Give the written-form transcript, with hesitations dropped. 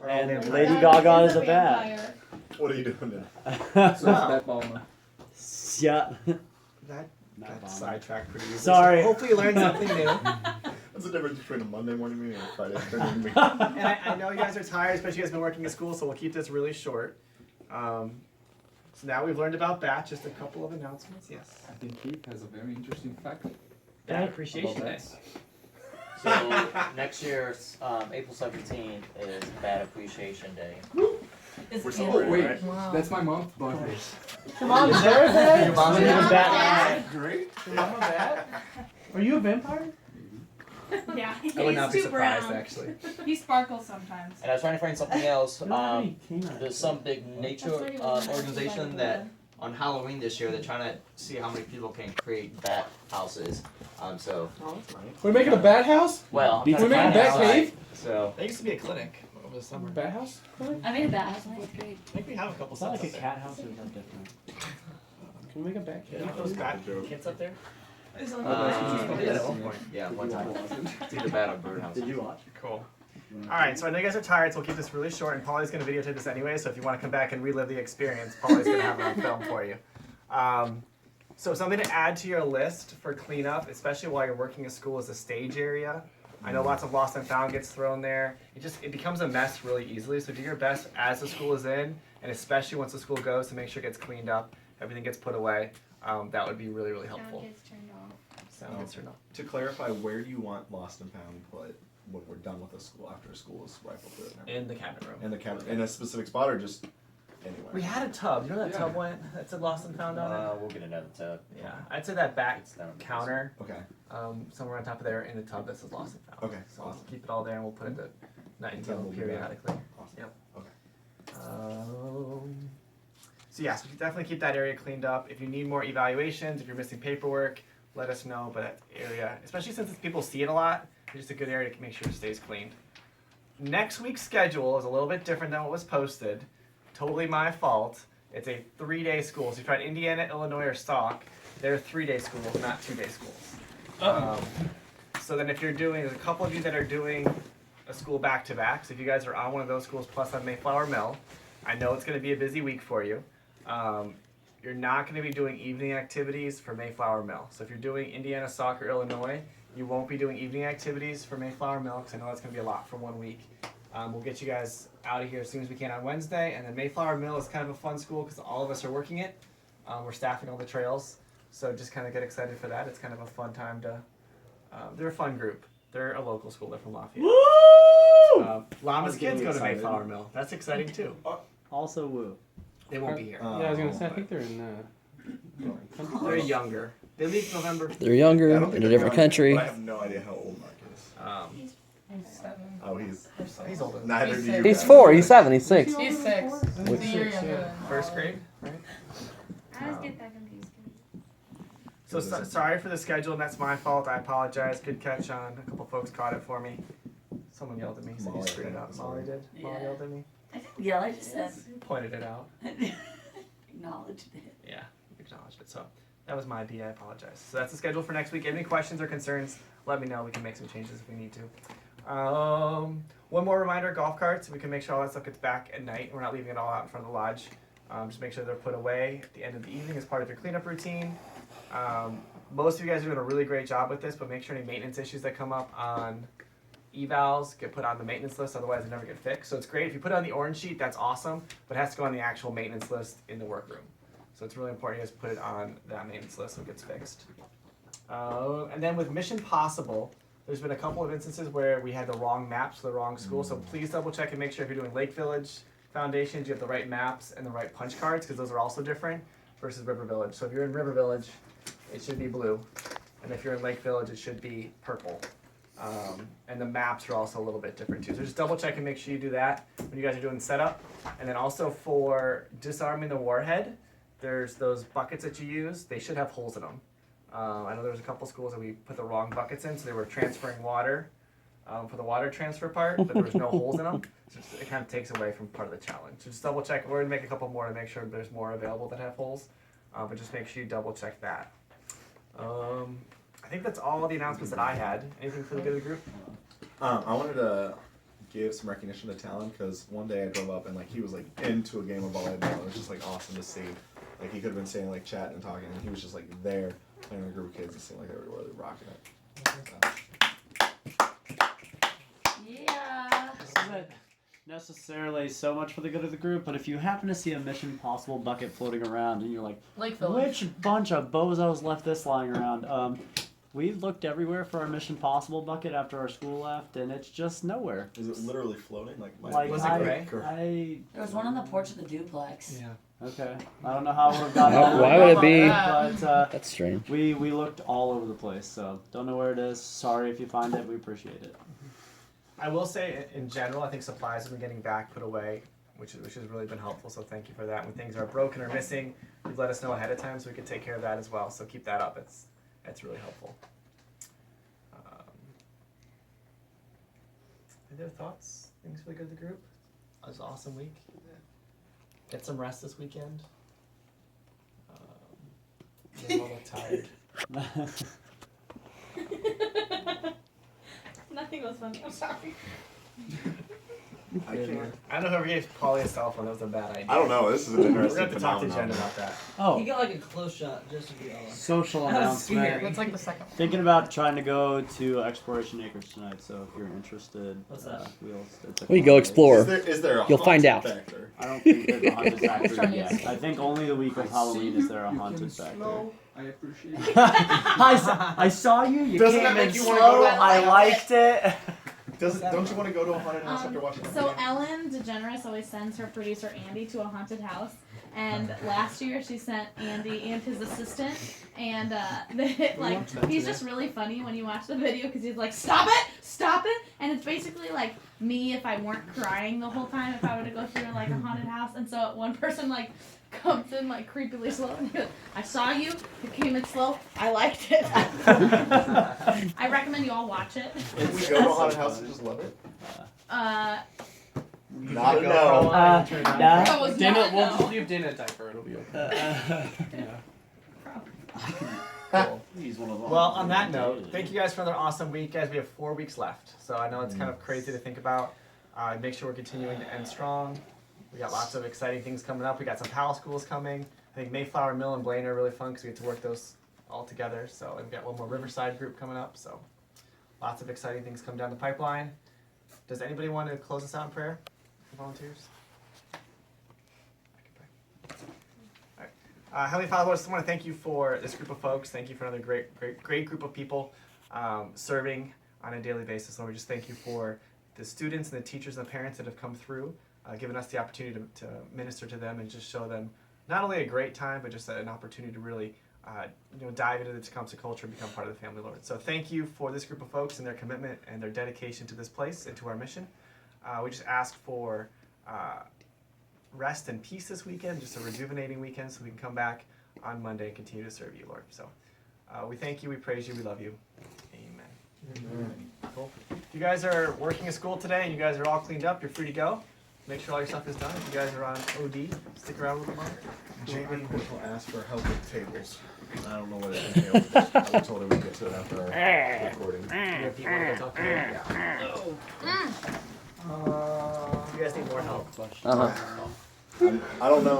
And Lady Gaga is a bat. What are you doing So that's that ball. Yeah. That Not got bomb. sidetracked pretty easily. Sorry. So hopefully you learned something new. What's the difference between a Monday morning meeting and a Friday afternoon meeting? And I know you guys are tired, especially you guys have been working at school, so we'll keep this really short. So now we've learned about BAT, just a couple of announcements. Yes. I think Keith has a very interesting fact. BAT Appreciation about Day. bats. So next year's April 17th is Bad Appreciation Day. We're Oh celebrating, wait, right? Wow. that's my mom's birthday. Your mom's birthday? Your mom's Your a bat. Great. Your mom a bat? Are you a vampire? Yeah, he's I would not be too surprised, brown. actually. He sparkles sometimes. And I was trying to find something else. You don't have any canines. There's some big nature That's not even organization that on Halloween this year they're trying to see how many people can create bat houses. So Oh, that's nice. We're making a bat house? well, We're I'm trying to making find a bat outside. cave? So There used to be a clinic over the summer. Bat house? I made a bat house in 8th grade. I think we have a couple It's not sets like a up there. cat house or is that different? Can we make a bat You cave? have those bat kits up there? There's a yeah, at one point. yeah, one time. It's either bat or birdhouse. Did you watch? Cool. Alright, so I know you guys are tired, so we'll keep this really short, and Polly's going to videotape this anyway, so if you want to come back and relive the experience, Polly's going to have it on film for you. So something to add to your list for cleanup, especially while you're working at school, is the stage area. I know lots of lost and found gets thrown there. It becomes a mess really easily, so do your best as the school is in, and especially once the school goes, to make sure it gets cleaned up, everything gets put away. That would be really, really helpful. Sound gets turned off. Sound gets turned off. To clarify, where do you want Lost and Found put when we're done with the school after school is rifled through it? and everything? In the cabinet room. In the cabinet, in a specific spot or just anywhere? We had a tub. You know that Yeah. tub went? That said lost and found on it? We'll get another tub. Yeah. I'd say that back It's down. counter, Okay. somewhere on top of there in the tub that says lost and found. Okay, So we'll awesome. keep it all there and we'll put it at night and And then table we'll be back. periodically. Awesome. Yep. Okay. So yes, we can definitely keep that area cleaned up. If you need more evaluations, if you're missing paperwork, let us know. But that area, especially since people see it a lot, it's just a good area to make sure it stays cleaned. Next week's schedule is a little bit different than what was posted. Totally my fault. It's a 3-day school. So if you tried Indiana, Illinois, or Stock, they're 3-day schools, not 2-day schools. So then if you're doing, there's a couple of you that are doing a school back-to-back. So if you guys are on one of those schools plus on Mayflower Mill, I know it's going to be a busy week for you. You're not going to be doing evening activities for Mayflower Mill. So if you're doing Indiana, Stock, or Illinois, you won't be doing evening activities for Mayflower Mill because I know that's going to be a lot for 1 week. We'll get you guys out of here as soon as we can on Wednesday. And then Mayflower Mill is kind of a fun school because all of us are working it. We're staffing all the trails. So just kind of get excited for that. It's kind of a fun time to... they're a fun group. They're a local school. They're from Lafayette. Woo! Llama's I'm getting kids go to excited. Mayflower Mill. That's exciting too. Also woo. They won't be here. Yeah, I was gonna say, I think they're in, They're younger. They leave November. They're younger I don't think in a they're different young, country. But I have no idea how old Mark is. Um, Oh, he's he's older. neither do you. He's guys. 4, he's 7, he's 6. He's 6. With He's a year 6, younger yeah. than First grade. I always get that confused. Sorry for the schedule, and that's my fault. I apologize. Good catch on. A couple folks caught it for me. Someone yelled at me. Said you Molly, screwed it I up. think, Molly sorry. did. Molly Yeah. yelled at me. I didn't yell, I just said, Pointed it out. acknowledged it. Yeah, acknowledged it. So that was my B. I apologize. So that's the schedule for next week. Any questions or concerns, let me know. We can make some changes if we need to. One more reminder, golf carts. We can make sure all that stuff gets back at night. We're not leaving it all out in front of the lodge. Just make sure they're put away at the end of the evening as part of your cleanup routine. Most of you guys are doing a really great job with this, but make sure any maintenance issues that come up on evals get put on the maintenance list, otherwise they never get fixed. So it's great if you put it on the orange sheet, that's awesome, but it has to go on the actual maintenance list in the workroom. So it's really important you guys put it on that maintenance list so it gets fixed. And then with Mission Possible, there's been a couple of instances where we had the wrong maps for the wrong school, so please double check and make sure if you're doing Lake Village Foundations, you have the right maps and the right punch cards, because those are also different versus River Village. So if you're in River Village, it should be blue, and if you're in Lake Village, it should be purple. And the maps are also a little bit different too. So just double check and make sure you do that when you guys are doing setup. And then also for disarming the warhead, there's those buckets that you use. They should have holes in them. I know there was a couple schools that we put the wrong buckets in, so they were transferring water for the water transfer part, but there was no holes in them. So it kind of takes away from part of the challenge. So just double check. We're gonna make a couple more to make sure there's more available that have holes, but just make sure you double check that. I think that's all the announcements that I had. Anything for the good of the group? I wanted to give some recognition to Talon because one day I drove up and like he was like into a game of volleyball. It was just like awesome to see. Like he could have been sitting like chatting and talking, and he was just like there playing with a group of kids. It seemed like they were really rocking it. Yeah. This isn't necessarily so much for the good of the group, but if you happen to see a Mission Possible bucket floating around and you're like, which bunch of bozos left this lying around? We looked everywhere for our Mission Possible bucket after our school left, and it's just nowhere. Is it literally floating? Like Was it gray? There was one on the porch of the duplex. Yeah. Okay. I don't know how it would have gotten Why- on why the would it bucket, be- But That's strange. we looked all over the place, so don't know where it is. Sorry if you find it. We appreciate it. I will say, in general, I think supplies have been getting back put away, which has really been helpful. So thank you for that. When things are broken or missing, you've let us know ahead of time so we can take care of that as well. So keep that up. It's really helpful. Any other thoughts? Things for the good of the group? It was an awesome week. Get some rest this weekend. I'm a little tired. Nothing was funny. I'm sorry. I can't. I don't know whoever gave Polly a cell phone. That was a bad idea. I don't know. This is an We're interesting gonna have to talk to Jen phenomenon. about that. Oh, got like a close shot just to be honest. social That was announcement. scary. That's like the second one. Thinking about trying to go to Exploration Acres tonight, so if you're interested, What's that? it's a Well, you go fun explore. day. Is there a You'll find haunted out. back there? I don't think there's a haunted factory Trying to yet. escape. I think only the week of Halloween is there a You haunted can factory. slow. I appreciate it. I saw you. You Doesn't came that make in you wanna go slow. to a I haunted liked it. Don't you want to go to a haunted house after watching the So game? Ellen DeGeneres always sends her producer Andy to a haunted house, and last year she sent Andy and his assistant, and he's just really funny when you watch the video because he's like, stop it, and it's basically like me if I weren't crying the whole time if I were to go through like a haunted house, and so one person like comes in like creepily slow and he goes, I saw you came in slow, I liked it. I recommend you all watch it. If we go to a haunted house and just love it? Uh, Not a Go no. for a line, turn around. That was Dana, not we'll no. just leave Dana a diaper. It'll be okay. Cool. He's one of them. Well, on that note, thank you guys for another awesome week, guys. We have 4 weeks left, so I know it's kind of crazy to think about. Make sure we're continuing to end strong. We got lots of exciting things coming up. We got some PAL schools coming. I think Mayflower Mill and Blaine are really fun because we get to work those all together. So and we got one more Riverside group coming up. So lots of exciting things coming down the pipeline. Does anybody want to close us out in prayer? Volunteers? All right. Heavenly Father, I just want to thank you for this group of folks. Thank you for another great group of people serving on a daily basis. Lord, we just thank you for the students and the teachers and the parents that have come through, giving us the opportunity to minister to them and just show them not only a great time, but just an opportunity to really dive into the Tecumseh culture and become part of the family, Lord. So thank you for this group of folks and their commitment and their dedication to this place and to our mission. We just ask for rest and peace this weekend, just a rejuvenating weekend, so we can come back on Monday and continue to serve you, Lord. So we thank you, we praise you, we love you. Amen. Cool. If you guys are working at school today and you guys are all cleaned up, you're free to go. Make sure all your stuff is done. If you guys are on OD, stick around a little bit longer. Jamie will ask for help with tables. I don't know what it entails. I was told her we'd get to it after our recording. You have people to go talk to? Yeah. You guys need more help. Uh huh. I don't know.